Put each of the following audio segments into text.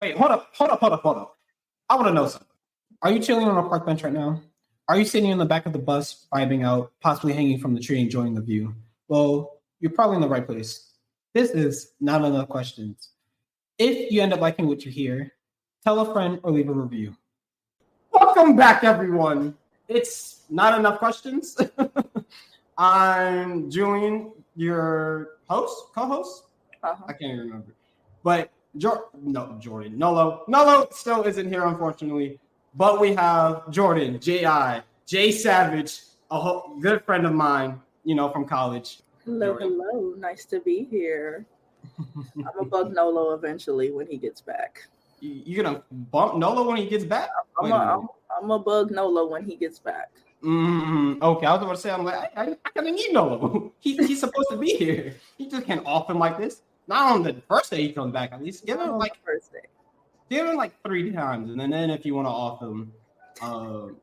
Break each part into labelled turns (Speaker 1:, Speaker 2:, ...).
Speaker 1: Wait, hold up. I want to know something. Are you chilling on a park bench right now? Are you sitting in the back of the bus, vibing out, possibly hanging from the tree, enjoying the view? Well, you're probably in the right place. This is Not Enough Questions. If you end up liking what you hear, tell a friend or leave a review. Welcome back, everyone. It's Not Enough Questions. I'm Julian, your co-host. I can't even remember. But Jordan. Nolo still isn't here, unfortunately. But we have Jordan, Jay Savage, good friend of mine, from college.
Speaker 2: Hello. Nice to be here. I'm gonna bug Nolo eventually when he gets back.
Speaker 1: You're gonna bump Nolo when he gets back?
Speaker 2: I'm gonna bug Nolo when he gets back.
Speaker 1: Okay, I was about to say, I'm like, I kind of need Nolo. He's supposed to be here. He just can't off him like this. Not on the first day he comes back, at least. Give him like
Speaker 2: first day.
Speaker 1: Give him like 3 times, and then if you want to off him,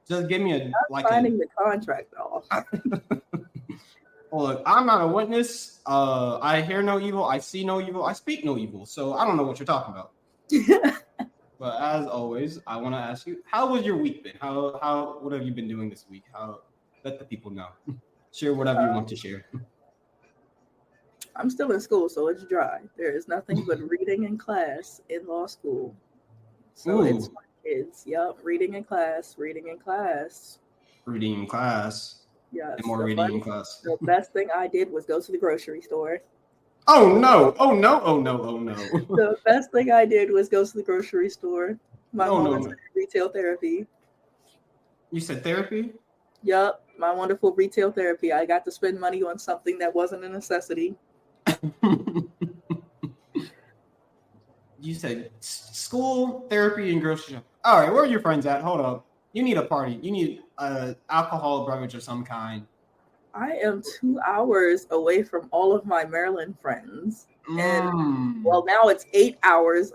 Speaker 1: just give me
Speaker 2: signing the contract off.
Speaker 1: Well, look, I'm not a witness. I hear no evil. I see no evil. I speak no evil. So I don't know what you're talking about. But as always, I want to ask you, how was your week been? What have you been doing this week? Let the people know. Share whatever you want to share.
Speaker 2: I'm still in school, so it's dry. There is nothing but reading in class in law school. So it's my kids. Yep, reading in class.
Speaker 1: Reading in class.
Speaker 2: Yes.
Speaker 1: And more reading in class.
Speaker 2: The best thing I did was go to the grocery store.
Speaker 1: Oh no.
Speaker 2: The best thing I did was go to the grocery store. My mom was retail therapy.
Speaker 1: You said therapy?
Speaker 2: Yep, my wonderful retail therapy. I got to spend money on something that wasn't a necessity.
Speaker 1: You said school, therapy, and grocery shop. All right, where are your friends at? Hold up. You need a party. You need an alcohol beverage of some kind.
Speaker 2: I am 2 hours away from all of my Maryland friends. And well, now it's 8 hours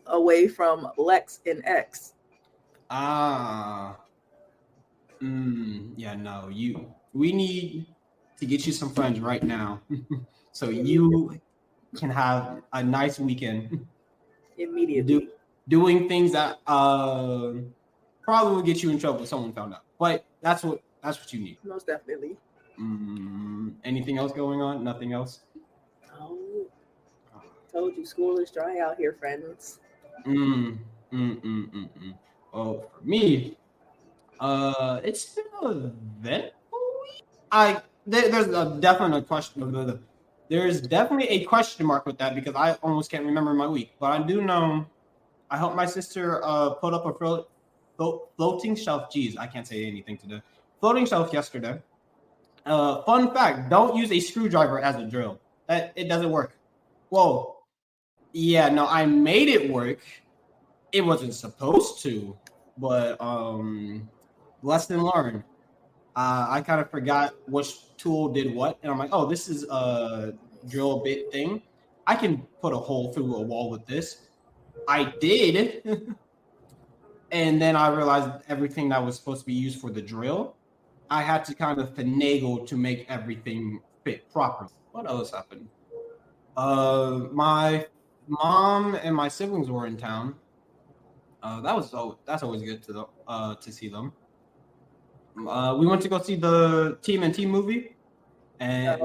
Speaker 2: away from Lex and X.
Speaker 1: Yeah, no. We need to get you some friends right now. So you can have a nice weekend.
Speaker 2: Immediately.
Speaker 1: Doing things that probably will get you in trouble if someone found out. But that's what you need.
Speaker 2: Most definitely.
Speaker 1: Anything else going on? Nothing else?
Speaker 2: Oh. Told you school is dry out here, friends.
Speaker 1: Well, for me, it's been an eventful week. There's definitely a question mark with that because I almost can't remember my week. But I do know I helped my sister put up a floating shelf. Geez, I can't say anything today. Floating shelf yesterday. Fun fact: don't use a screwdriver as a drill. It doesn't work. Whoa. Yeah, no, I made it work. It wasn't supposed to, but lesson learned. I kind of forgot which tool did what, and I'm like, oh, this is a drill bit thing. I can put a hole through a wall with this. I did, and then I realized everything that was supposed to be used for the drill, I had to kind of finagle to make everything fit properly. What else happened? My mom and my siblings were in town. That's always good to see them. We went to go see the TMNT movie, and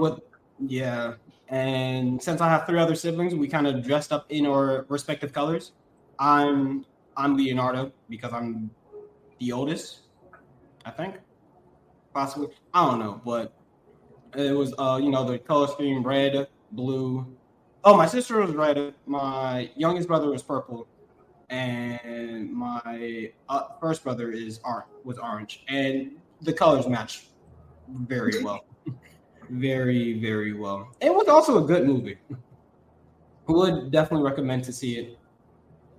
Speaker 1: and since I have 3 other siblings, we kind of dressed up in our respective colors. I'm Leonardo because I'm the oldest, I think, possibly. I don't know, but it was the color scheme: red, blue. Oh, my sister was red. My youngest brother was purple. And my first brother was orange, and the colors match very well, very, very well. It was also a good movie. Would definitely recommend to see it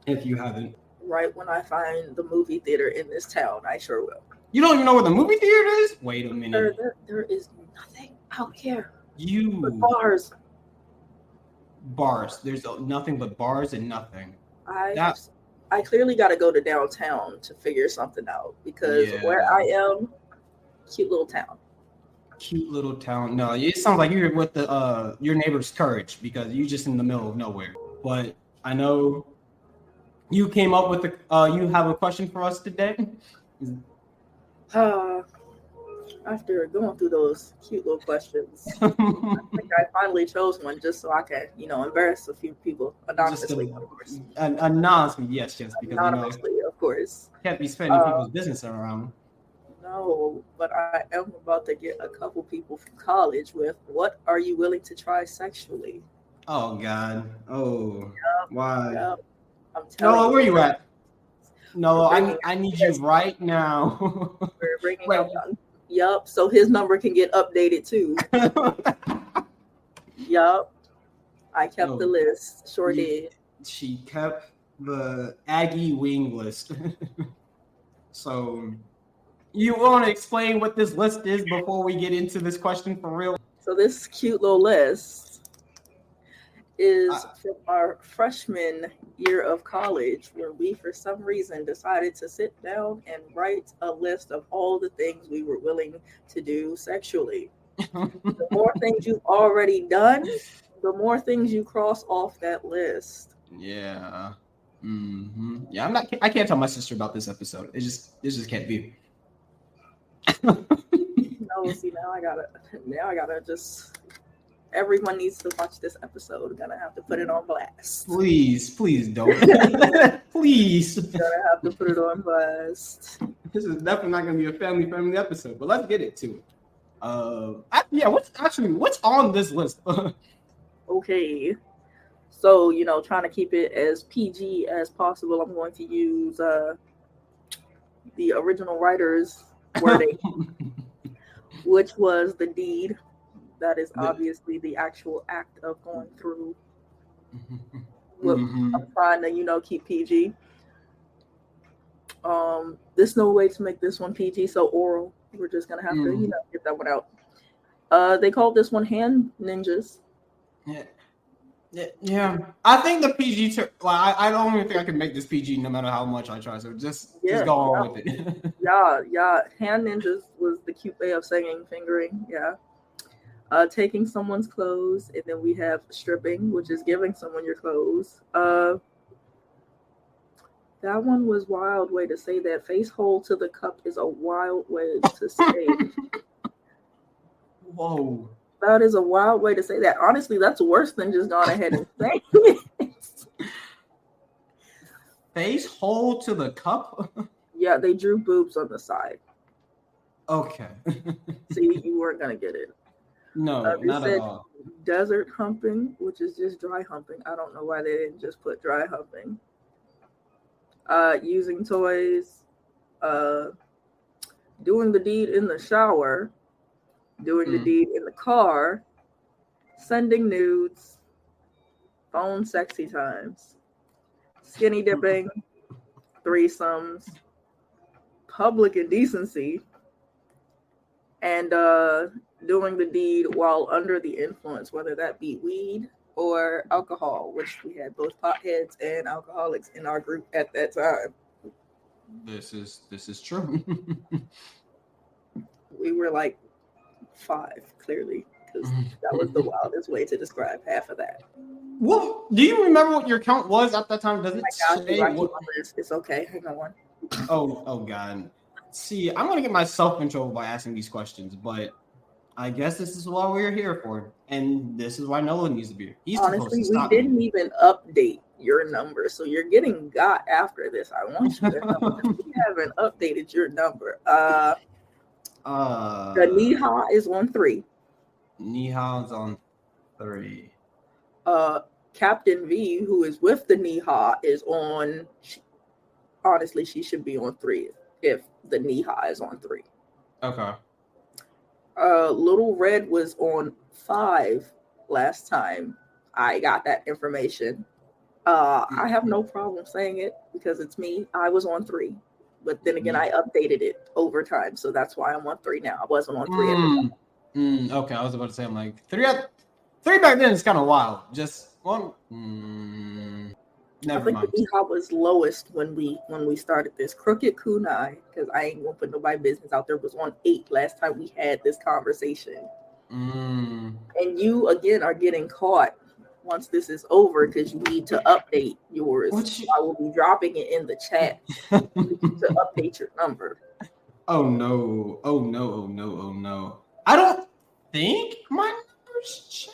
Speaker 1: if you haven't.
Speaker 2: Right when I find the movie theater in this town, I sure will.
Speaker 1: You don't even know where the movie theater is? Wait a minute.
Speaker 2: There is nothing out here.
Speaker 1: But bars. There's nothing but bars and nothing.
Speaker 2: I clearly got to go to downtown to figure something out because where I am, cute little town. No, it sounds like you're with your neighbor's courage because you're just in the middle of nowhere. But I know
Speaker 1: You came up with you have a question for us today?
Speaker 2: After going through those cute little questions, I think I finally chose one just so I can, embarrass a few people anonymously, of course.
Speaker 1: Anonymously, yes, because
Speaker 2: Anonymously, of course.
Speaker 1: Can't be spending people's business around.
Speaker 2: No, but I am about to get a couple people from college with, what are you willing to try sexually?
Speaker 1: Oh God! Oh,
Speaker 2: Yep,
Speaker 1: why?
Speaker 2: yep. I'm telling
Speaker 1: No, where you at? No, I need you
Speaker 2: yes.
Speaker 1: right now.
Speaker 2: We're bringing out. Yup. So his number can get updated too. Yup. I kept the list. Sure did.
Speaker 1: She kept the Aggie wing list. So, you want to explain what this list is before we get into this question for real?
Speaker 2: So this cute little list is from our freshman year of college, where we, for some reason, decided to sit down and write a list of all the things we were willing to do sexually. The more things you've already done, the more things you cross off that list.
Speaker 1: Yeah. Mm-hmm. Yeah, I can't tell my sister about this episode. This just can't be.
Speaker 2: No, see, now I gotta just. Everyone needs to watch this episode. Gonna have to put it on blast.
Speaker 1: Please don't. Please.
Speaker 2: Gonna have to put it on blast.
Speaker 1: This is definitely not gonna be a family episode, but let's get it to it. What's on this list?
Speaker 2: Okay. So, trying to keep it as PG as possible, I'm going to use the original writer's wording, which was the deed. That is obviously the actual act of going through. I'm trying to, keep PG. There's no way to make this one PG, so oral. We're just gonna have to, get that one out. They called this one Hand Ninjas.
Speaker 1: Yeah. I think the PG. I don't even think I can make this PG no matter how much I try. So just go on with it.
Speaker 2: yeah. Hand Ninjas was the cute way of saying fingering. Yeah. Taking someone's clothes, and then we have stripping, which is giving someone your clothes. That one was wild way to say that. Face hole to the cup is a wild way to say.
Speaker 1: Whoa.
Speaker 2: That is a wild way to say that. Honestly, that's worse than just going ahead and saying it.
Speaker 1: Face hole to the cup?
Speaker 2: Yeah, they drew boobs on the side.
Speaker 1: Okay.
Speaker 2: See, you weren't going to get it.
Speaker 1: No, not at all.
Speaker 2: Desert humping, which is just dry humping. I don't know why they didn't just put dry humping. Using toys, doing the deed in the shower, doing the deed in the car, sending nudes, phone sexy times, skinny dipping, threesomes, public indecency, and doing the deed while under the influence, whether that be weed or alcohol, which we had both potheads and alcoholics in our group at that time.
Speaker 1: This is true.
Speaker 2: We were like 5, clearly, because that was the wildest way to describe half of that.
Speaker 1: Well, do you remember what your count was at that time? Does it say what?
Speaker 2: It's okay. Hang on.
Speaker 1: Oh God. See, I'm gonna get myself in trouble by asking these questions, but I guess this is what we're here for, and this is why Noah needs to be here.
Speaker 2: Honestly, we didn't even update your number, so you're getting got after this. I want you to know that we haven't updated your number. The Niha is on 3.
Speaker 1: Niha's on 3.
Speaker 2: Captain V, who is with the Niha, is on. Honestly, she should be on 3 if the Niha is on 3.
Speaker 1: Okay.
Speaker 2: Little Red was on 5 last time I got that information. I have no problem saying it because it's me. I was on 3, but then again, I updated it over time, so that's why I'm on 3 now. I wasn't on 3 at the time.
Speaker 1: Okay, I was about to say, I'm like 3 back then is kind of wild. Just one. Never mind.
Speaker 2: I think the EHOP was lowest when we started this. Crooked Kunai, because I ain't gonna put nobody business out there, was on 8 last time we had this conversation. And you again are getting caught once this is over, because you need to update yours.
Speaker 1: What you-
Speaker 2: I will be dropping it in the chat to update your number.
Speaker 1: Oh no! Oh no! Oh no! Oh no! I don't think my number's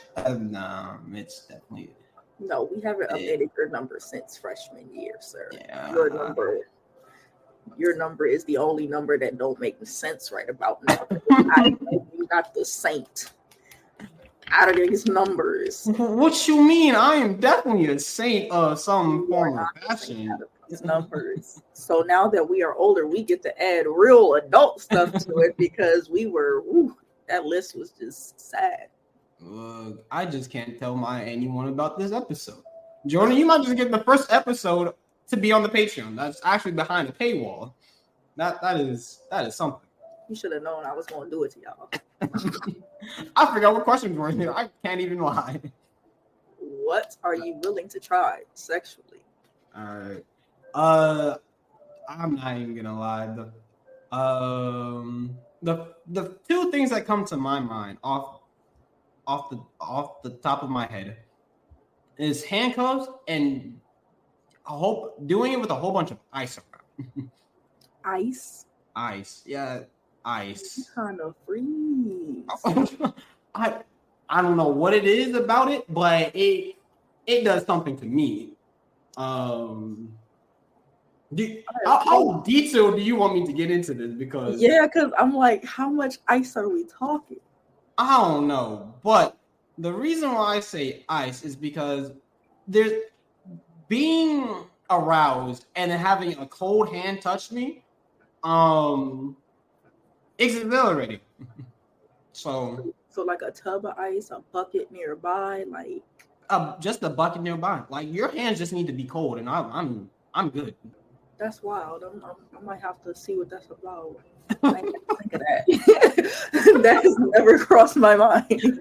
Speaker 1: no. It's definitely
Speaker 2: No, we haven't updated your number since freshman year, sir.
Speaker 1: yeah.
Speaker 2: Your number is the only number that don't make sense right about now. You got the saint out of these numbers.
Speaker 1: What you mean? I am definitely a saint of some form of fashion.
Speaker 2: These numbers. So now that we are older, we get to add real adult stuff to it because that list was just sad.
Speaker 1: I just can't tell anyone about this episode. Jordan, you might just get the first episode to be on the Patreon. That's actually behind a paywall. That is something.
Speaker 2: You should have known I was going to do it to y'all.
Speaker 1: I forgot what questions were here. I can't even lie.
Speaker 2: What are you willing to try sexually?
Speaker 1: All right. I'm not even gonna lie. The two things that come to my mind off the top of my head is handcuffs and doing it with a whole bunch of ice around. Ice, yeah, ice.
Speaker 2: Kind of freeze.
Speaker 1: I don't know what it is about it, but it does something to me. How detailed do you want me to get into this? Because
Speaker 2: I'm like, how much ice are we talking?
Speaker 1: I don't know, but the reason why I say ice is because there's being aroused and then having a cold hand touch me, it's exhilarating. So
Speaker 2: like a tub of ice, a bucket nearby, like
Speaker 1: just a bucket nearby. Like your hands just need to be cold, and I'm good.
Speaker 2: That's wild. I might have to see what that's about. I ain't never think of that. That has never crossed my mind.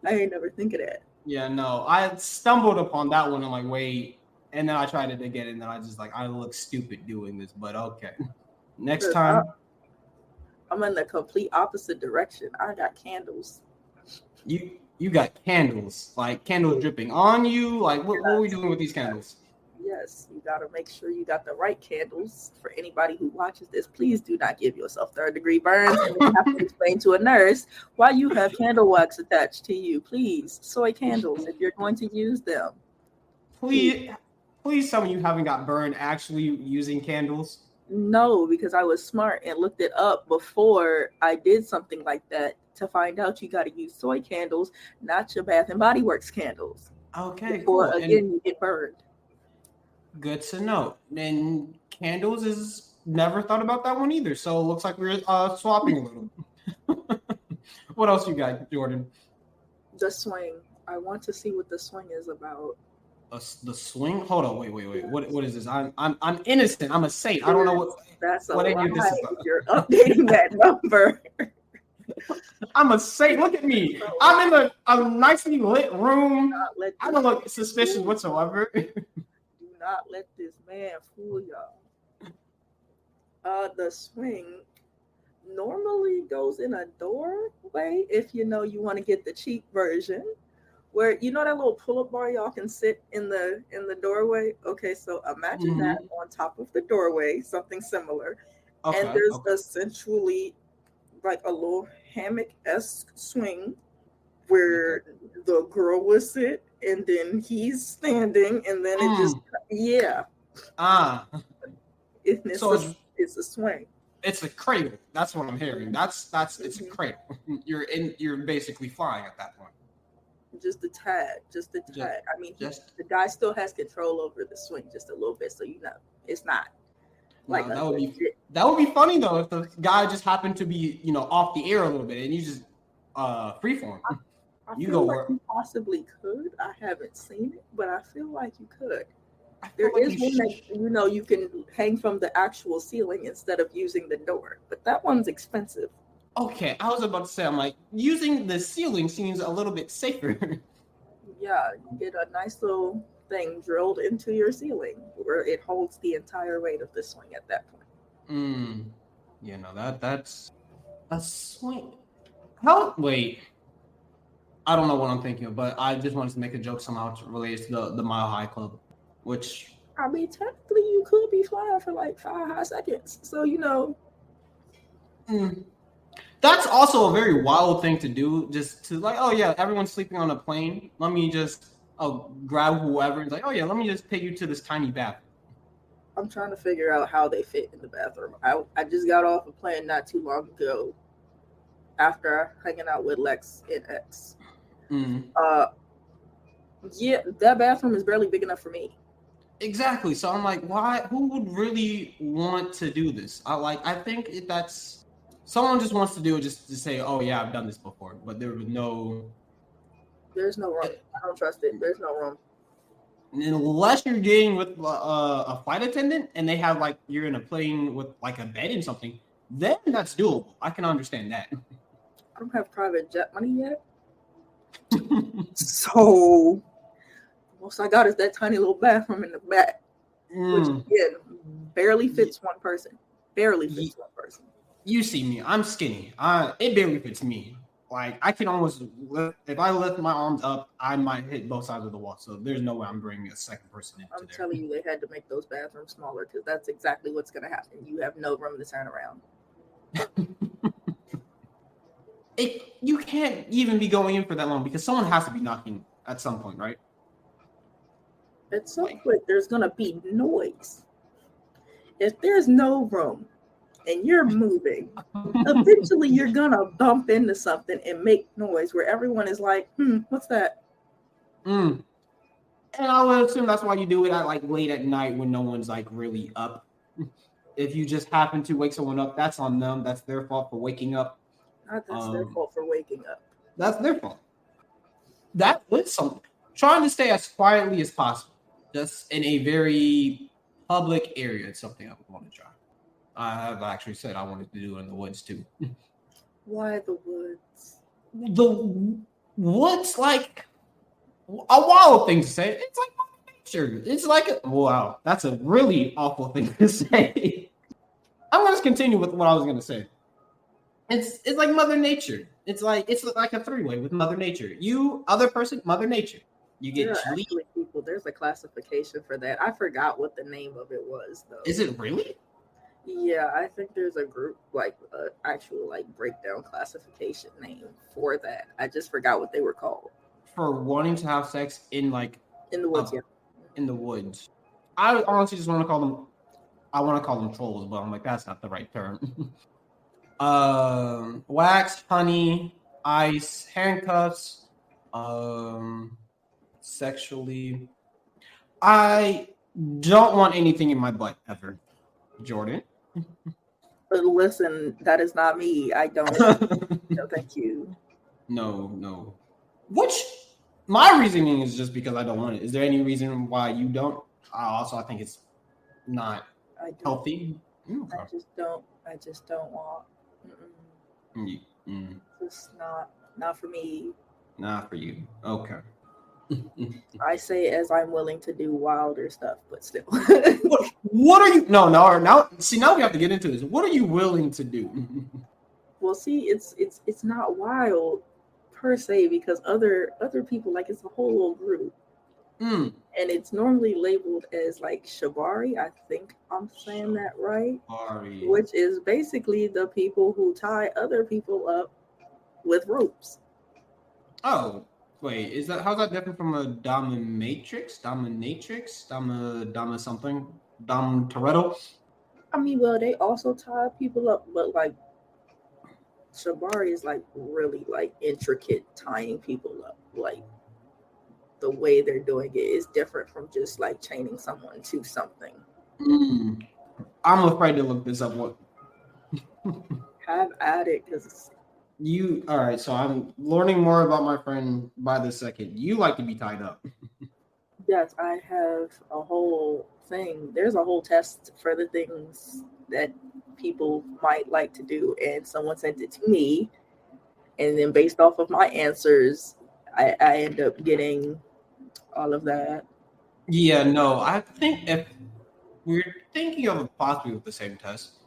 Speaker 2: I ain't never think of that.
Speaker 1: Yeah, no. I stumbled upon that one on my way, and then I tried it again, and then I look stupid doing this, but okay. Next time.
Speaker 2: I'm in the complete opposite direction. I got candles.
Speaker 1: You got candles, like candles dripping on you. Like what are we doing with these candles?
Speaker 2: Yes, you got to make sure you got the right candles. For anybody who watches this, please do not give yourself third-degree burns and you have to explain to a nurse why you have candle wax attached to you. Please, soy candles, if you're going to use them.
Speaker 1: Please tell me you haven't got burned actually using candles.
Speaker 2: No, because I was smart and looked it up before I did something like that to find out you got to use soy candles, not your Bath and Body Works candles.
Speaker 1: Okay,
Speaker 2: before,
Speaker 1: cool.
Speaker 2: Again, you get burned.
Speaker 1: Good to know. And candles is never thought about that one either. So it looks like we're swapping a little. What else you got, Jordan?
Speaker 2: The swing. I want to see what the swing is about.
Speaker 1: The swing? Hold on, wait. What is this? I'm innocent. I'm a saint. I don't know what.
Speaker 2: That's
Speaker 1: what
Speaker 2: a lie.
Speaker 1: This is about.
Speaker 2: You're updating that number.
Speaker 1: I'm a saint. Look at me. I'm in a nicely lit room. I don't look suspicious whatsoever.
Speaker 2: Do not let this man fool y'all. The swing normally goes in a doorway if you want to get the cheap version, where that little pull-up bar y'all can sit in the doorway. Okay, so imagine that on top of the doorway, something similar, and there's essentially like a little hammock-esque swing where the girl would sit and then he's standing and then it just it's a swing.
Speaker 1: It's a cradle. That's what I'm hearing. It's a cradle. You're basically flying at that point.
Speaker 2: Just a tad. I mean, the guy still has control over the swing just a little bit, so it's not like
Speaker 1: that would be funny though if the guy just happened to be off the air a little bit and you just freeform.
Speaker 2: I feel like you possibly could. I haven't seen it, but I feel like you could. There is one that you can hang from the actual ceiling instead of using the door, but that one's expensive.
Speaker 1: Okay, I was about to say, I'm like, using the ceiling seems a little bit safer. Yeah,
Speaker 2: you get a nice little thing drilled into your ceiling where it holds the entire weight of the swing at that point.
Speaker 1: That's a swing. How? Wait. I don't know what I'm thinking of, but I just wanted to make a joke somehow related to the Mile High Club, which
Speaker 2: I mean, technically, you could be flying for like 5 hot seconds. So,
Speaker 1: that's also a very wild thing to do. Just to like, oh yeah, everyone's sleeping on a plane. Let me just grab whoever and like, oh yeah, let me just take you to this tiny bathroom.
Speaker 2: I'm trying to figure out how they fit in the bathroom. I just got off a plane not too long ago after hanging out with Lex and X. Uh, yeah, that bathroom is barely big enough for me.
Speaker 1: Exactly. So I'm like, why? Who would really want to do this? I think that's someone just wants to do it just to say, oh yeah, I've done this before, but there was no.
Speaker 2: There's no room. I don't trust it. There's no room.
Speaker 1: Unless you're getting with a flight attendant and they have like you're in a plane with like a bed and something, then that's doable. I can understand that.
Speaker 2: I don't have private jet money yet. So most I got is that tiny little bathroom in the back, which again barely fits one person. Barely fits one person.
Speaker 1: You see me, I'm skinny. It barely fits me. Like I can almost lift, if I lift my arms up, I might hit both sides of the wall. So there's no way I'm bringing a second person into
Speaker 2: I'm telling you, they had to make those bathrooms smaller because that's exactly what's going to happen. You have no room to turn around.
Speaker 1: You can't even be going in for that long because someone has to be knocking at some point, right?
Speaker 2: At some point, there's going to be noise. If there's no room and you're moving, eventually you're going to bump into something and make noise where everyone is like, what's that?
Speaker 1: And I would assume that's why you do it at like late at night when no one's like really up. If you just happen to wake someone up, that's on them. That's their fault for waking up.
Speaker 2: Not that's their fault for waking up.
Speaker 1: That's their fault. That was something. Trying to stay as quietly as possible, just in a very public area. It's something I would want to try. I have actually said I wanted to do it in the woods too.
Speaker 2: Why the woods?
Speaker 1: The woods, like a wild thing to say. It's like nature. It's like wow, that's a really awful thing to say. I'm gonna just continue with what I was gonna say. It's like Mother Nature. It's like a three-way with Mother Nature. You, other person, Mother Nature. You get
Speaker 2: actually people. There's a classification for that. I forgot what the name of it was though.
Speaker 1: Is it really?
Speaker 2: Yeah, I think there's a group like actual like breakdown classification name for that. I just forgot what they were called.
Speaker 1: For wanting to have sex in
Speaker 2: the woods, yeah.
Speaker 1: In the woods. I honestly just want to call them. I want to call them trolls, but I'm like that's not the right term. Wax, honey, ice, handcuffs, sexually. I don't want anything in my butt ever. Jordan.
Speaker 2: Listen, that is not me. I don't. No, thank you.
Speaker 1: No. Which my reasoning is just because I don't want it. Is there any reason why you don't? I think it's not healthy.
Speaker 2: I just don't want. It's not for me.
Speaker 1: Not for you. Okay.
Speaker 2: I say as I'm willing to do wilder stuff, but still.
Speaker 1: What are you? No. Now we have to get into this. What are you willing to do?
Speaker 2: Well, see, it's not wild per se because other people like it's a whole little group, and it's normally labeled as like shibari. I think I'm saying that right.
Speaker 1: Shibari.
Speaker 2: Which is basically the people who tie other people up with ropes.
Speaker 1: Oh. Wait, how's that different from a dominatrix? Dom something? Dom Toretto?
Speaker 2: I mean, well, they also tie people up, but like shibari is like really like intricate tying people up. Like the way they're doing it is different from just like chaining someone to something.
Speaker 1: I'm afraid to look this up. What?
Speaker 2: Have at it because
Speaker 1: all right, so I'm learning more about my friend by the second. You like to be tied up.
Speaker 2: Yes, I have a whole thing. There's a whole test for the things that people might like to do, and someone sent it to me. And then based off of my answers, I end up getting all of that.
Speaker 1: Yeah, no, I think if we're thinking of possibly with the same test.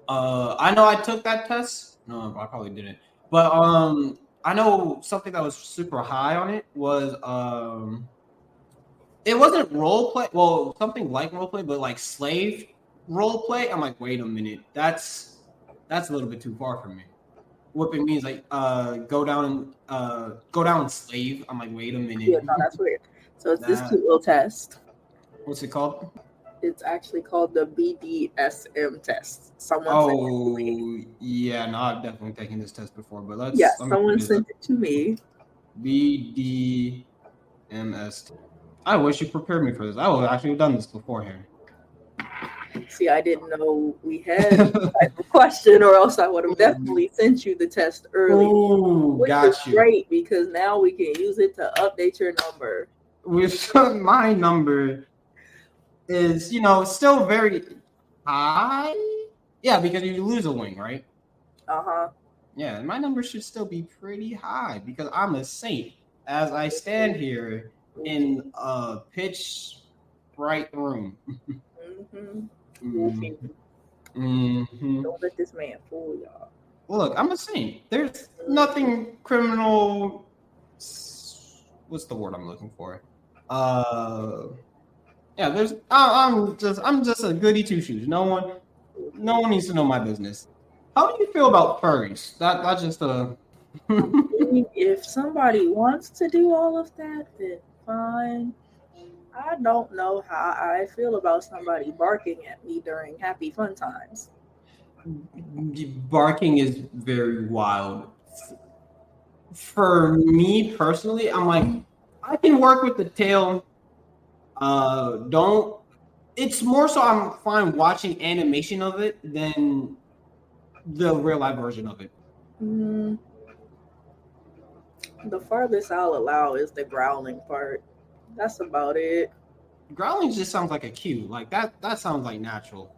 Speaker 1: I know I took that test. No, I probably didn't. But I know something that was super high on it was it wasn't role play. Well, something like role play, but like slave role play. I'm like, wait a minute, that's a little bit too far for me. Whipping means like go down and slave. I'm like, wait a minute.
Speaker 2: Yeah, no, that's weird. So it's this
Speaker 1: That-
Speaker 2: cute little test.
Speaker 1: What's it called?
Speaker 2: It's actually called the BDSM test. Someone sent it to me.
Speaker 1: Yeah, no, I've definitely taken this test before, but let me
Speaker 2: Someone
Speaker 1: put this
Speaker 2: sent it to me.
Speaker 1: BDMS. I wish you prepared me for this. I would have actually done this beforehand.
Speaker 2: See, I didn't know we had this type of question, or else I would have definitely sent you the test early.
Speaker 1: Ooh,
Speaker 2: which
Speaker 1: got
Speaker 2: is
Speaker 1: you.
Speaker 2: great because now we can use it to update your number.
Speaker 1: With my number is, still very high. Yeah, because you lose a wing, right?
Speaker 2: Uh-huh.
Speaker 1: Yeah, my number should still be pretty high because I'm a saint as I stand here in a pitch bright room.
Speaker 2: Mm-hmm. Don't let this man fool y'all.
Speaker 1: Look, I'm a saint. There's nothing criminal. What's the word I'm looking for? Yeah. There's. I'm just a goody two shoes. No one needs to know my business. How do you feel about furries? That's just a.
Speaker 2: If somebody wants to do all of that, then fine. I don't know how I feel about somebody barking at me during happy fun times.
Speaker 1: Barking is very wild. For me personally, I'm like, I can work with the tail. Don't. It's more so I'm fine watching animation of it than the real life version of it.
Speaker 2: The farthest I'll allow is the growling part. That's about it.
Speaker 1: Growling just sounds like a cue. Like that sounds like natural.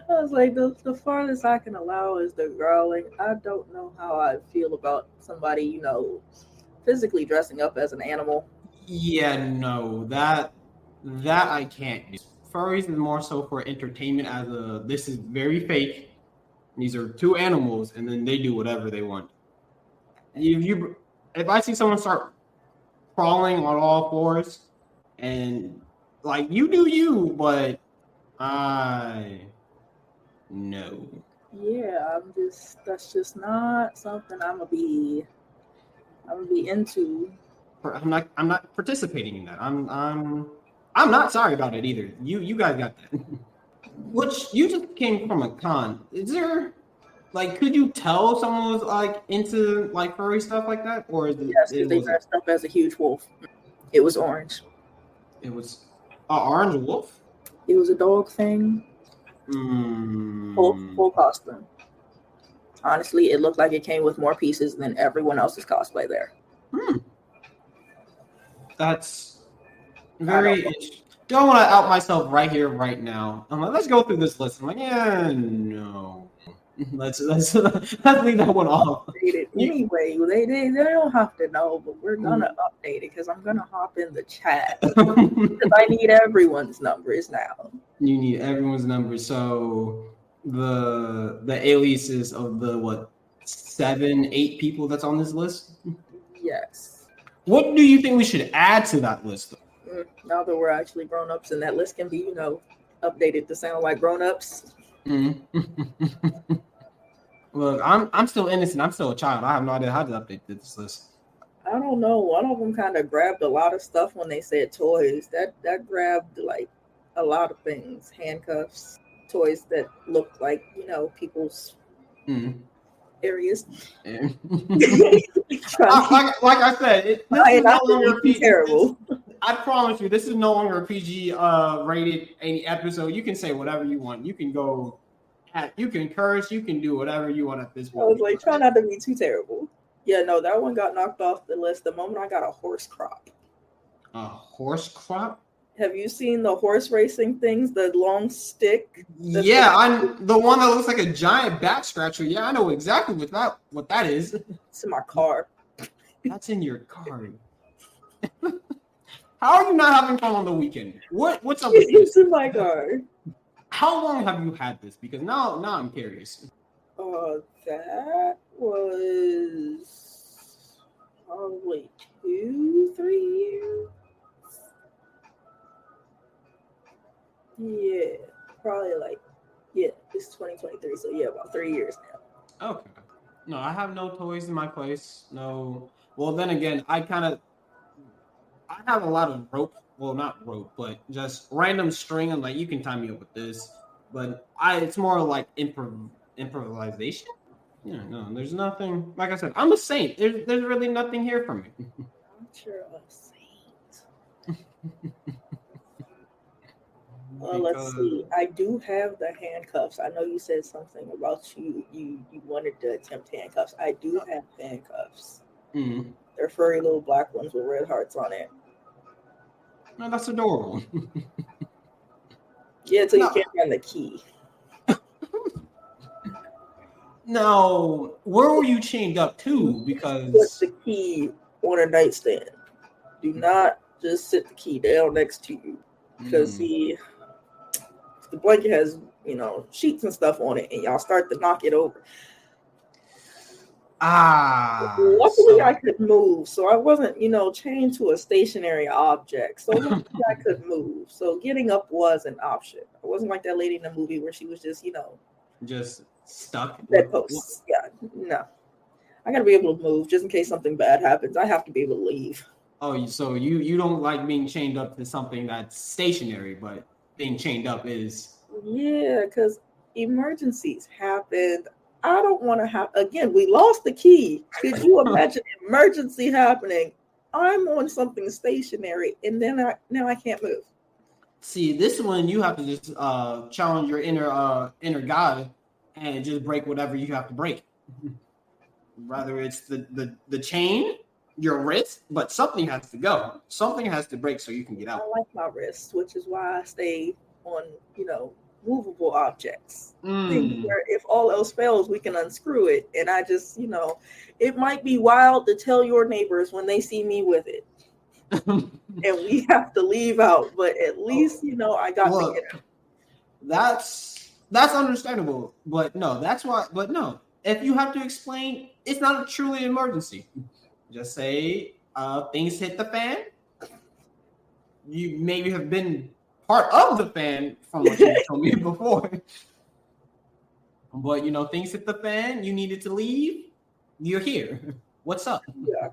Speaker 2: I was like, the farthest I can allow is the growling. I don't know how I feel about somebody, physically dressing up as an animal.
Speaker 1: Yeah, no, that I can't do. Furries is more so for entertainment this is very fake. These are two animals, and then they do whatever they want. If I see someone start crawling on all fours, and like you do you, but no.
Speaker 2: Yeah, that's just not something I'm gonna be into.
Speaker 1: I'm not participating in that. I'm not sorry about it either. You guys got that. Which you just came from a con. Is there could you tell someone was like into like furry stuff like that, or is it?
Speaker 2: Yes, because they dressed up as a huge wolf. It was orange.
Speaker 1: It was an orange wolf.
Speaker 2: It was a dog thing. Full costume. Honestly, it looked like it came with more pieces than everyone else's cosplay there.
Speaker 1: That's very interesting. Don't want to out myself right here, right now. I'm like, let's go through this list. I'm like, yeah, no. Let's leave that one off.
Speaker 2: Anyway, they don't have to know, but we're gonna update it because I'm gonna hop in the chat because I need everyone's numbers now.
Speaker 1: You need everyone's numbers. So the aliases of the 7-8 people that's on this list.
Speaker 2: Yes.
Speaker 1: What do you think we should add to that list?
Speaker 2: Now that we're actually grown-ups and that list can be, updated to sound like grown-ups.
Speaker 1: Look, I'm still innocent. I'm still a child. I have no idea how to update this list.
Speaker 2: I don't know. One of them kind of grabbed a lot of stuff when they said toys. That grabbed like a lot of things. Handcuffs, toys that looked like, people's areas.
Speaker 1: like I said, this is no longer a PG.
Speaker 2: Terrible.
Speaker 1: I promise you, this is no longer a PG rated any episode. You can say whatever you want. You can go. You can curse. You can do whatever you want at this point.
Speaker 2: I was like, try not to be too terrible. Yeah, no, that one got knocked off the list the moment I got a horse crop.
Speaker 1: A horse crop?
Speaker 2: Have you seen the horse racing things? The long stick?
Speaker 1: Yeah, I'm the one that looks like a giant back scratcher. Yeah, I know exactly what that is.
Speaker 2: It's in my car.
Speaker 1: That's in your car. How are you not having fun on the weekend? What's up with this?
Speaker 2: It's in my car.
Speaker 1: How long have you had this? Because now I'm curious.
Speaker 2: That was probably 2-3 years. Yeah, probably it's 2023, so yeah, about 3 years now.
Speaker 1: Okay. No, I have no toys in my place. No. Well, then again, I have a lot of rope. Well, not rope, but just random string. And like, you can tie me up with this. But it's more like improvisation. Yeah, no, there's nothing. Like I said, I'm a saint. There's really nothing here for me.
Speaker 2: You're a saint.
Speaker 1: Because
Speaker 2: Let's see. I do have the handcuffs. I know you said something about you wanted to attempt handcuffs. I do have handcuffs.
Speaker 1: mm,
Speaker 2: They're furry little black ones with red hearts on it.
Speaker 1: no, that's adorable.
Speaker 2: Yeah, until you
Speaker 1: No,
Speaker 2: can't find the key.
Speaker 1: no. Where were you chained up to?
Speaker 2: Put
Speaker 1: Because
Speaker 2: the key on a nightstand. Do not just sit the key down next to you. Because the blanket has, sheets and stuff on it, and y'all start to knock it over. Luckily, I could move, so I wasn't, chained to a stationary object. So luckily I could move. So getting up was an option. I wasn't like that lady in the movie where she was just,
Speaker 1: just stuck.
Speaker 2: bedposts. Yeah, no. I gotta be able to move just in case something bad happens. I have to be able to leave.
Speaker 1: Oh, so you don't like being chained up to something that's stationary, but being chained up is.
Speaker 2: Yeah, because emergencies happened. I don't want to have. Again, we lost the key. Could you imagine emergency happening? I'm on something stationary, and then I can't move.
Speaker 1: See, this one you have to just challenge your inner guy and just break whatever you have to break. Rather it's the chain, your wrist, but something has to go. Something has to break so you can get out.
Speaker 2: I like my wrist, which is why I stay on, movable objects. Things where if all else fails, we can unscrew it. And I just, it might be wild to tell your neighbors when they see me with it. And we have to leave out, but at least, I got to get out.
Speaker 1: That's understandable. But no, that's why. But no, if you have to explain, it's not a truly emergency. Just say things hit the fan. You maybe have been part of the fan from what you told me before. But things hit the fan, you needed to leave, you're here. What's up?
Speaker 2: Yeah.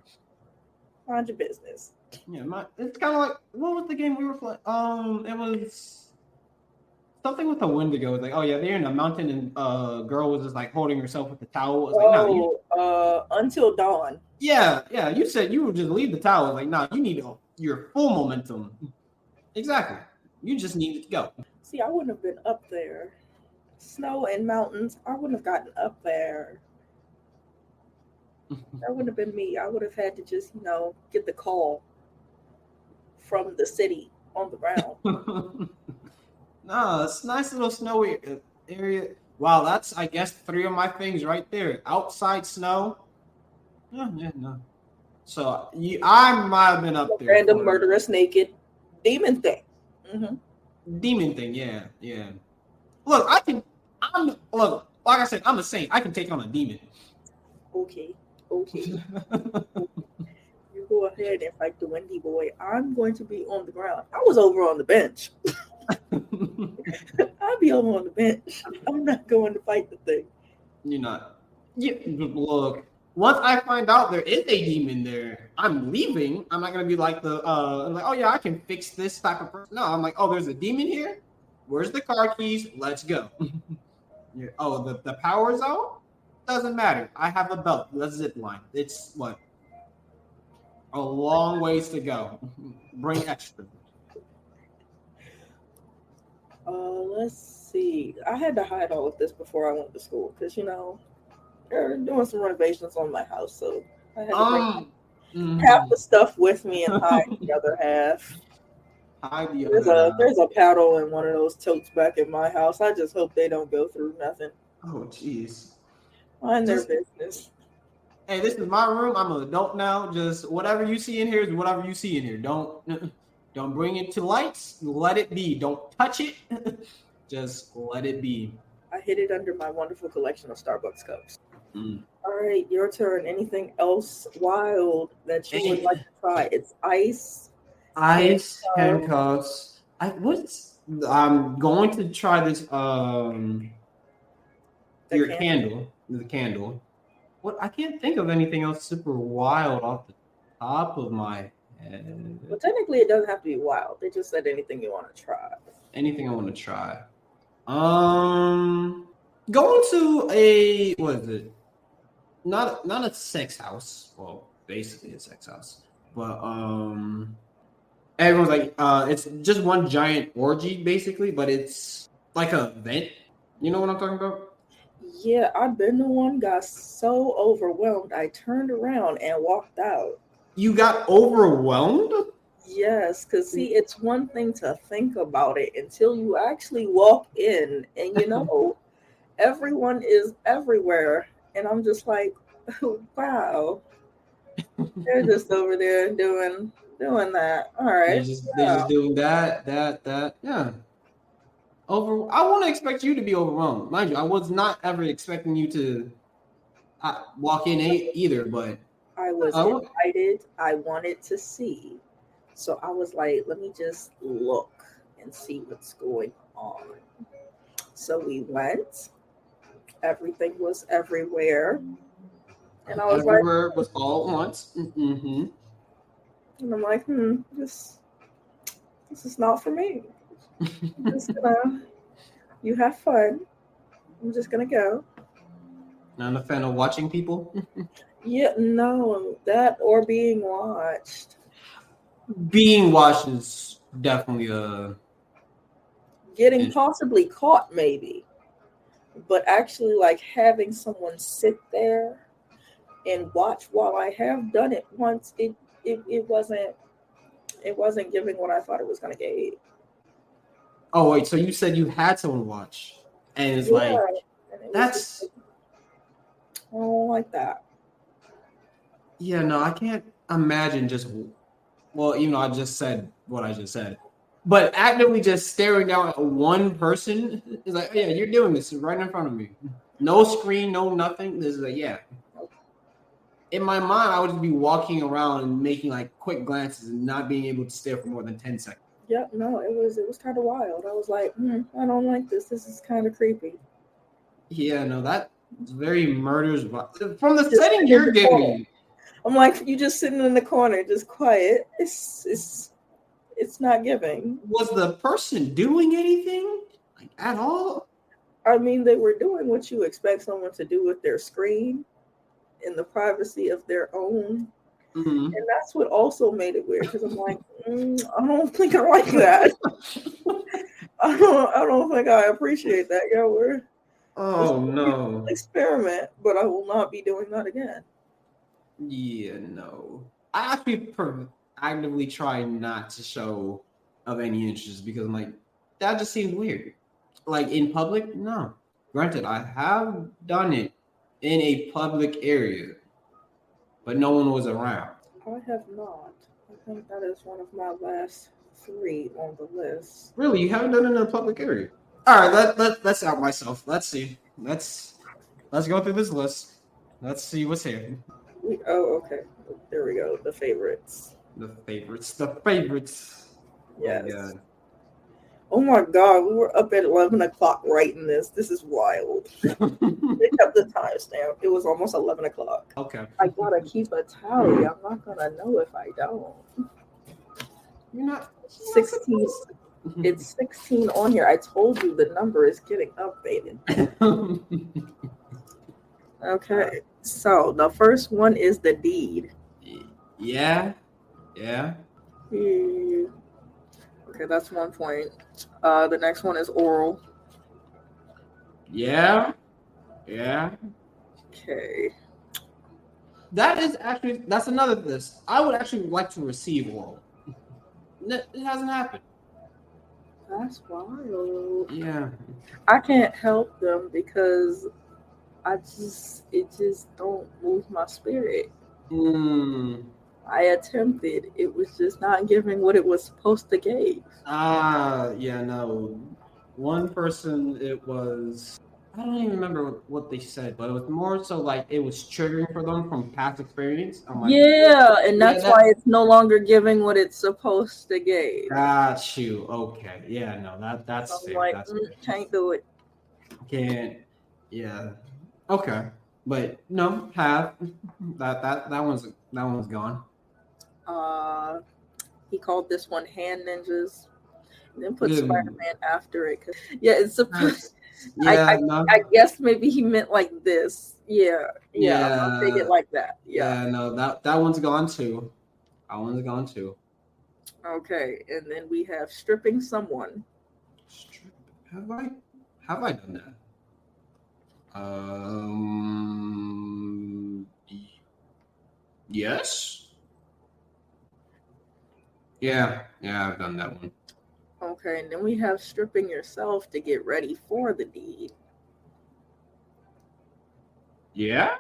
Speaker 2: Mind your business.
Speaker 1: Yeah, it's kind of like, what was the game we were playing? It was something with a Wendigo. It was like, oh yeah, they're in a mountain and girl was just like holding herself with the towel. It was like,
Speaker 2: Until Dawn.
Speaker 1: Yeah, you said you would just leave the towel. Like, no, you need your full momentum. Exactly. You just needed to go.
Speaker 2: See, I wouldn't have been up there. Snow and mountains, I wouldn't have gotten up there. That wouldn't have been me. I would have had to just, get the call from the city on the ground.
Speaker 1: No, it's a nice little snowy area. Wow, that's, I guess, 3 of my things right there. Outside snow. Yeah, no. So I might have been up there.
Speaker 2: Random murderous naked demon thing.
Speaker 1: Mm-hmm. Demon thing, yeah. Look, like I said, I'm a saint. I can take on a demon.
Speaker 2: Okay. You go ahead and fight the Wendy boy. I'm going to be on the ground. I was over on the bench. I'll be over on the bench. I'm not going to fight the thing.
Speaker 1: You're not. Look, once I find out there is a demon there, I'm leaving. I'm not gonna be like oh yeah, I can fix this type of person. No, I'm like, oh, there's a demon here. Where's the car keys? Let's go. Yeah. Oh, the power's out? Doesn't matter. I have a belt. Let's zip line. It's what? A long ways to go. Bring extra.
Speaker 2: Let's see. I had to hide all of this before I went to school because they're doing some renovations on my house, so I had to bring half the stuff with me and hide the other half. There's a paddle in one of those totes back in my house. I just hope they don't go through nothing.
Speaker 1: Oh, jeez.
Speaker 2: Mind their business.
Speaker 1: Hey, this is my room. I'm an adult now. Just whatever you see in here is whatever you see in here. Don't bring it to lights. Let it be. Don't touch it. Just let it be.
Speaker 2: I hid it under my wonderful collection of Starbucks cups. All right, your turn. Anything else wild that you would like to try? It's ice,
Speaker 1: Ice
Speaker 2: handcuffs,
Speaker 1: handcuffs. I'm going to try this.
Speaker 2: the
Speaker 1: Your
Speaker 2: can.
Speaker 1: candle. The candle. What? I can't think of anything else super wild off the top of my head.
Speaker 2: Well, technically, it doesn't have to be wild. They just said anything you want to try.
Speaker 1: Anything I want to try. Going to a what is it? Not a sex house. Well, basically a sex house. But everyone's like it's just one giant orgy basically, but it's like a event. You know what I'm talking about?
Speaker 2: Yeah, I've been the one got so overwhelmed. I turned around and walked out.
Speaker 1: You got overwhelmed?
Speaker 2: Yes, because see, it's one thing to think about it until you actually walk in and everyone is everywhere. And I'm just like, wow, they're just over there doing that. All
Speaker 1: They're
Speaker 2: right.
Speaker 1: just doing that. Yeah. I want to expect you to be overwhelmed. Mind you, I was not ever expecting you to walk in either, but
Speaker 2: I was invited. I wanted to see. So I was like, let me just look and see what's going on. So we went. Everything was everywhere. And I was
Speaker 1: everywhere was all at once. Mm-hmm.
Speaker 2: And I'm like, this is not for me. I'm just gonna, you have fun. I'm just gonna go.
Speaker 1: Not a fan of watching people.
Speaker 2: Yeah, no, that or being watched.
Speaker 1: Being watched is definitely a
Speaker 2: Getting possibly caught, maybe. But actually, like having someone sit there and watch while I have done it once, it wasn't giving what I thought it was gonna give.
Speaker 1: Oh wait, so you said you had someone watch, and it's like
Speaker 2: and it was
Speaker 1: that's
Speaker 2: just, I don't like that.
Speaker 1: yeah, no, I can't imagine just well, even though I just said what I just said, but actively just staring down at one person is like, yeah, you're doing this right in front of me, no screen, no nothing. This is like, yeah. In my mind, I would just be walking around and making like quick glances and not being able to stare for more than 10 seconds.
Speaker 2: Yep, no, it was kind of wild. I was like, I don't like this. This is kind of creepy.
Speaker 1: Yeah, no, that's very murders from the setting you're giving me.
Speaker 2: I'm like, you just sitting in the corner, just quiet. It's not giving.
Speaker 1: Was the person doing anything like at all?
Speaker 2: I mean, they were doing what you expect someone to do with their screen in the privacy of their own.
Speaker 1: Mm-hmm.
Speaker 2: And that's what also made it weird because I'm like, I don't think I like that. I don't think I appreciate that.
Speaker 1: No.
Speaker 2: Experiment, but I will not be doing that again.
Speaker 1: Yeah, no. I actually actively try not to show of any interest because I'm like, that just seems weird. Like in public, no. Granted, I have done it in a public area, but no one was around.
Speaker 2: I have not. I think that is one of my last 3 on the list.
Speaker 1: Really, you haven't done it in a public area? All right, let's out myself. Let's see. Let's go through this list. Let's see what's here.
Speaker 2: Okay. There we go. The favorites.
Speaker 1: The favorites.
Speaker 2: Yes.
Speaker 1: Oh, God.
Speaker 2: Oh my God, we were up at 11 o'clock writing this. This is wild. They kept the timestamp. It was almost 11 o'clock.
Speaker 1: Okay.
Speaker 2: I gotta keep a tally. I'm not gonna know if I don't.
Speaker 1: You're not
Speaker 2: 16. It's 16 on here. I told you the number is getting updated. Okay, so the first one is the deed.
Speaker 1: Yeah.
Speaker 2: Okay, that's 1 point. The next one is oral.
Speaker 1: Yeah.
Speaker 2: Okay.
Speaker 1: That's another list. I would actually like to receive oral. It hasn't happened.
Speaker 2: That's wild.
Speaker 1: Yeah.
Speaker 2: I can't help them because it just don't move my spirit. I attempted. It was just not giving what it was supposed to give.
Speaker 1: Yeah, no. One person, it was, I don't even remember what they said, but it was more so like it was triggering for them from past experience. I'm like,
Speaker 2: Yeah, and
Speaker 1: yeah,
Speaker 2: that's why it's no longer giving what it's supposed to give.
Speaker 1: got you. Okay, yeah, no,
Speaker 2: So
Speaker 1: that's
Speaker 2: I'm
Speaker 1: fair.
Speaker 2: like,
Speaker 1: That's fair.
Speaker 2: can't do it.
Speaker 1: Can't. Yeah. Okay, but no, have that one's gone.
Speaker 2: Uh, he called this one hand ninjas, and then put
Speaker 1: Mm,
Speaker 2: Spider-Man after it. Yeah, it's supposed.
Speaker 1: yeah, no,
Speaker 2: I guess maybe he meant like this. Yeah, I'll take it
Speaker 1: yeah,
Speaker 2: like that. Yeah.
Speaker 1: yeah, no, that one's gone too. That one's gone too.
Speaker 2: Okay, and then we have stripping someone.
Speaker 1: Have I done that? Yes. Yeah, I've done that one.
Speaker 2: Okay, and then we have stripping yourself to get ready for the deed.
Speaker 1: Yeah.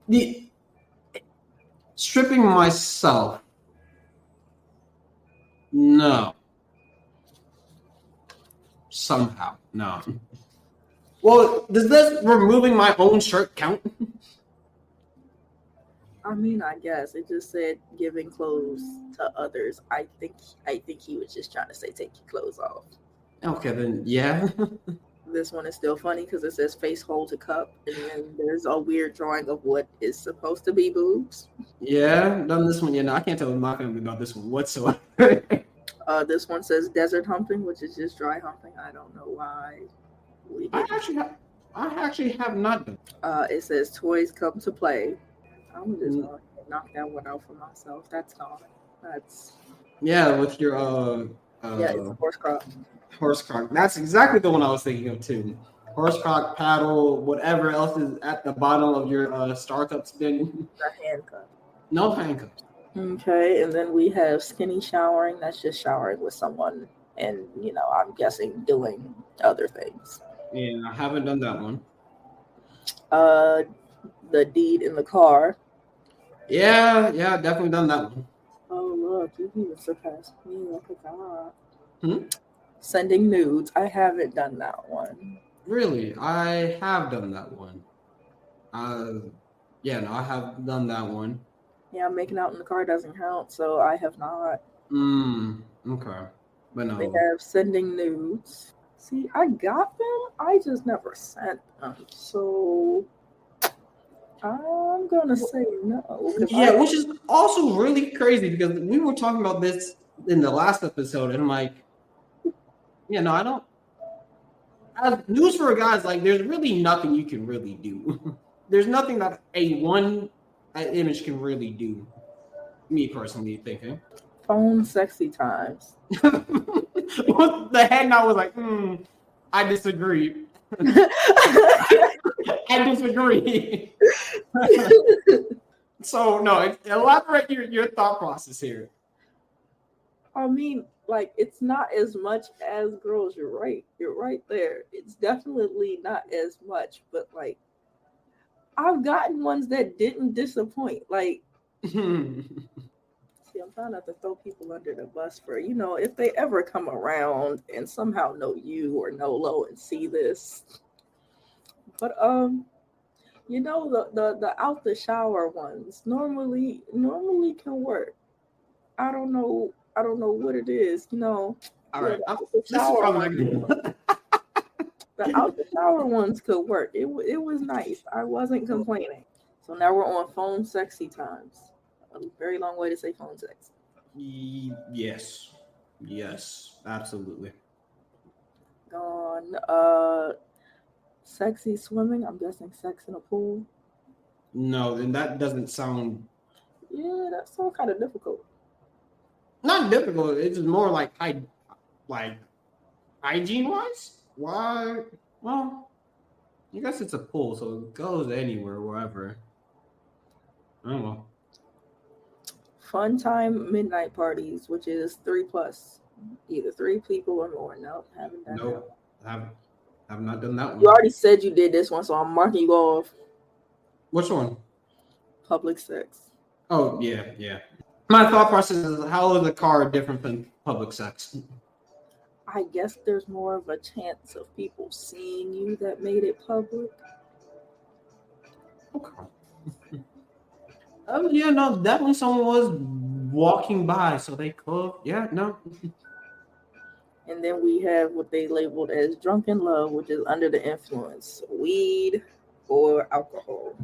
Speaker 1: The stripping myself. No. Somehow, no. Well, does this removing my own shirt count?
Speaker 2: I mean, I guess it just said giving clothes to others. I think he was just trying to say take your clothes off.
Speaker 1: Okay, then yeah.
Speaker 2: This one is still funny because it says face holds a cup, and then there's a weird drawing of what is supposed to be boobs.
Speaker 1: Yeah, done this one. Yeah, no, I can't tell my family about this one whatsoever.
Speaker 2: This one says desert humping, which is just dry humping. I don't know why we
Speaker 1: I
Speaker 2: did.
Speaker 1: actually have not done.
Speaker 2: It says toys come to play. I'm just gonna knock that one out for myself. That's gone. That's
Speaker 1: Yeah, with your
Speaker 2: yeah, it's a horse crop.
Speaker 1: horse crock. That's exactly the one I was thinking of too. Horse crock, paddle, whatever else is at the bottom of your startup spin.
Speaker 2: The handcuff.
Speaker 1: No handcuffs.
Speaker 2: Okay, and then we have skinny showering. That's just showering with someone, and I'm guessing doing other things.
Speaker 1: Yeah, I haven't done that one.
Speaker 2: The deed in the car.
Speaker 1: Yeah, definitely done that one.
Speaker 2: Oh look, you even surpassed me. Look at
Speaker 1: that.
Speaker 2: Sending nudes. I haven't done that one.
Speaker 1: Really, I have done that one. Yeah, no, I have done that one.
Speaker 2: Yeah, making out in the car doesn't count, so I have not.
Speaker 1: Okay. But no.
Speaker 2: They have sending nudes. See, I got them. I just never sent them. So I'm gonna say no.
Speaker 1: Yeah, which is also really crazy because we were talking about this in the last episode, and I'm like, no, I don't. News for guys, like, there's really nothing you can really do. There's nothing that one image can really do. Me personally thinking.
Speaker 2: Phone sexy times.
Speaker 1: What the heck? I was like, I disagree. I disagree. So no, elaborate your thought process here.
Speaker 2: I mean, like, it's not as much as girls. You're right there. It's definitely not as much, but like, I've gotten ones that didn't disappoint. Like, see, I'm trying not to throw people under the bus for, if they ever come around and somehow know you or know Lo and see this. But the out the shower ones normally can work. I don't know what it is,
Speaker 1: All right,
Speaker 2: the out the shower ones could work. It was nice. I wasn't complaining. So now we're on phone sexy times. A very long way to say phone sex.
Speaker 1: Yes, absolutely.
Speaker 2: Gone. Sexy swimming. I'm guessing sex in a pool.
Speaker 1: No, then that doesn't sound.
Speaker 2: Yeah, that sounds kind of difficult.
Speaker 1: Not difficult. It's just more like hygiene wise. Why? Well, I guess it's a pool, so it goes anywhere, wherever. I don't know.
Speaker 2: Fun time midnight parties, which is 3+, either 3 people or more. Nope, haven't done that.
Speaker 1: Have not done that one.
Speaker 2: You already said you did this one, so I'm marking you off.
Speaker 1: Which one?
Speaker 2: Public sex.
Speaker 1: Oh yeah. My thought process is, how is the car different from public sex?
Speaker 2: I guess there's more of a chance of people seeing you that made it public.
Speaker 1: Okay. Yeah, no, definitely someone was walking by, so they could. Yeah, no.
Speaker 2: And then we have what they labeled as drunken love, which is under the influence of weed or alcohol.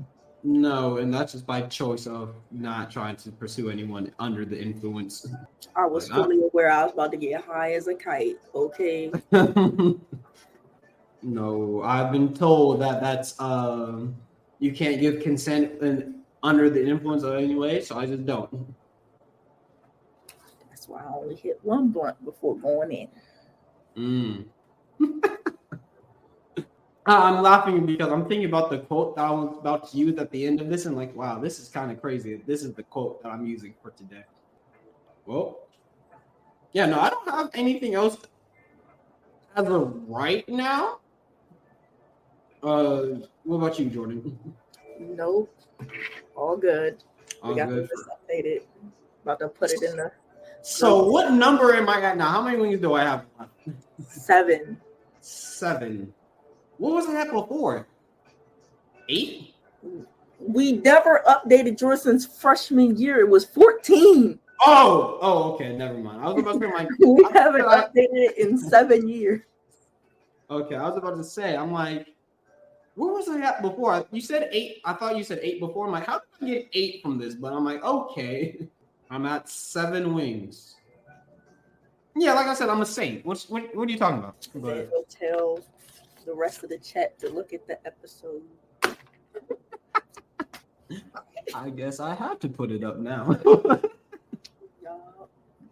Speaker 1: No, and that's just by choice of not trying to pursue anyone under the influence.
Speaker 2: I was fully aware I was about to get high as a kite. Okay.
Speaker 1: No, I've been told that that's you can't give consent under the influence of any way, so I just don't.
Speaker 2: That's why I only hit one blunt before going in.
Speaker 1: I'm laughing because I'm thinking about the quote that I was about to use at the end of this, and like, wow, this is kind of crazy. This is the quote that I'm using for today. Well, yeah, no, I don't have anything else as of right now. What about you, Jordan?
Speaker 2: Nope. All good.
Speaker 1: All
Speaker 2: we got
Speaker 1: good.
Speaker 2: this updated. About to put it in the.
Speaker 1: So, what number am I at now? How many wings do I have?
Speaker 2: 7.
Speaker 1: 7. What was I at before? 8?
Speaker 2: We never updated Jordan's freshman year. It was 14.
Speaker 1: Oh, okay. Never mind. I was about to say
Speaker 2: we haven't updated it in 7 years.
Speaker 1: Okay, I was about to say, I'm like, where was I at before? You said 8. I thought you said 8 before. I'm like, how did I get 8 from this? But I'm like, okay. I'm at 7 wings. Yeah, like I said, I'm a saint. What are you talking about?
Speaker 2: Then we'll tell the rest of the chat to look at the episode.
Speaker 1: I guess I have to put it up now.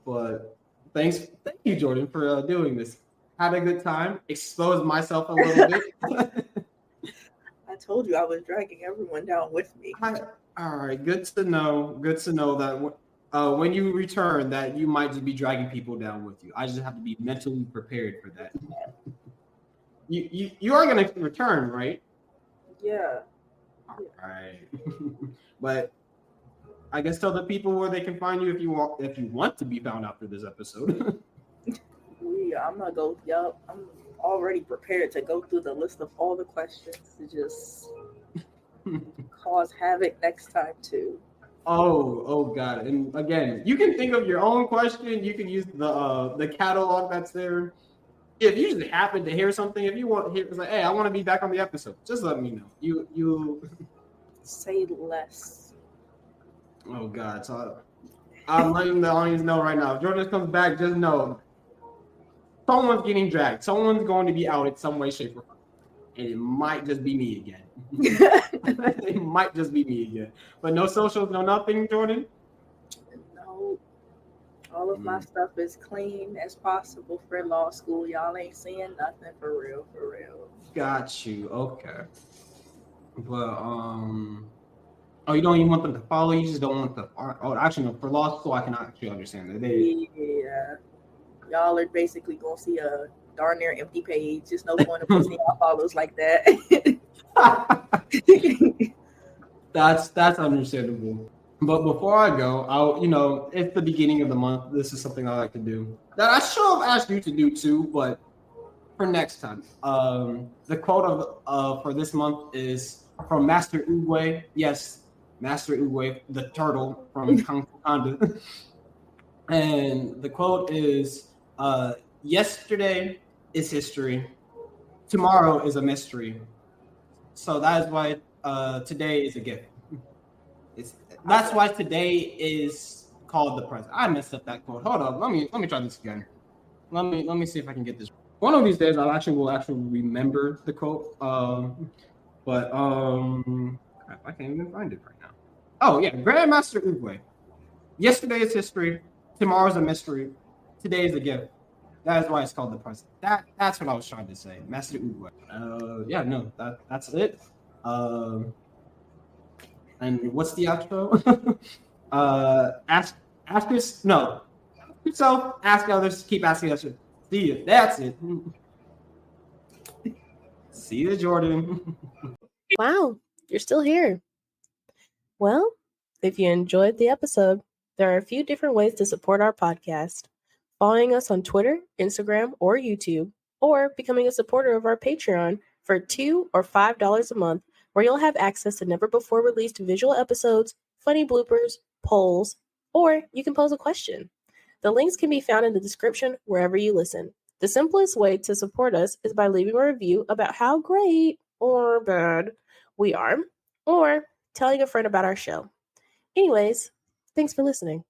Speaker 1: But thank you, Jordan, for doing this. Had a good time. Exposed myself a little bit.
Speaker 2: I told you I was dragging everyone down with me.
Speaker 1: All right, good to know. Good to know that when you return, that you might just be dragging people down with you. I just have to be mentally prepared for that. You are gonna return, right?
Speaker 2: Yeah.
Speaker 1: All right. But I guess tell the people where they can find you if you want to be found after this episode.
Speaker 2: I'm gonna go. Yup, I'm already prepared to go through the list of all the questions to just cause havoc next time too.
Speaker 1: Oh God! And again, you can think of your own question. You can use the catalog that's there. If you just happen to hear something, if you want to hear, it's like, hey, I want to be back on the episode. Just let me know. You
Speaker 2: say less.
Speaker 1: Oh God! So I'm letting the audience know right now. If Jordan comes back, just know someone's getting dragged. Someone's going to be out in some way, shape, or form, and it might just be me again. It might just be me again. But no socials, no nothing, Jordan.
Speaker 2: No, all of my stuff is clean as possible for law school. Y'all ain't seeing nothing for real.
Speaker 1: Got you. Okay. But oh, you don't even want them to follow. You just don't want the. Oh, actually, no. For law school, I can actually understand that.
Speaker 2: Yeah. Y'all are basically gonna see a darn near empty page. Just no point of posting y'all follows like that.
Speaker 1: That's understandable. But before I go, it's the beginning of the month. This is something I like to do that I should have asked you to do too, but for next time. The quote of for this month is from Master Oogway. Yes, Master Oogway, the turtle from Kung Fu Panda. And the quote is, yesterday is history. Tomorrow is a mystery. So that is why today is a gift. That's why today is called the present. I messed up that quote. Hold on. Let me try this again. Let me see if I can get this. One of these days will actually remember the quote. But I can't even find it right now. Oh yeah, Grandmaster Oogway. Yesterday is history. Tomorrow's a mystery. Today is a gift. That is why it's called the present. That's what I was trying to say. Master Oogway. That's it. And what's the outro? Ask yourself, ask others, keep asking others. See you. That's it. See you, Jordan.
Speaker 3: Wow, you're still here. Well, if you enjoyed the episode, there are a few different ways to support our podcast. following us on Twitter, Instagram, or YouTube, or becoming a supporter of our Patreon for $2 or $5 a month, where you'll have access to never-before-released visual episodes, funny bloopers, polls, or you can pose a question. The links can be found in the description wherever you listen. The simplest way to support us is by leaving a review about how great or bad we are, or telling a friend about our show. Anyways, thanks for listening.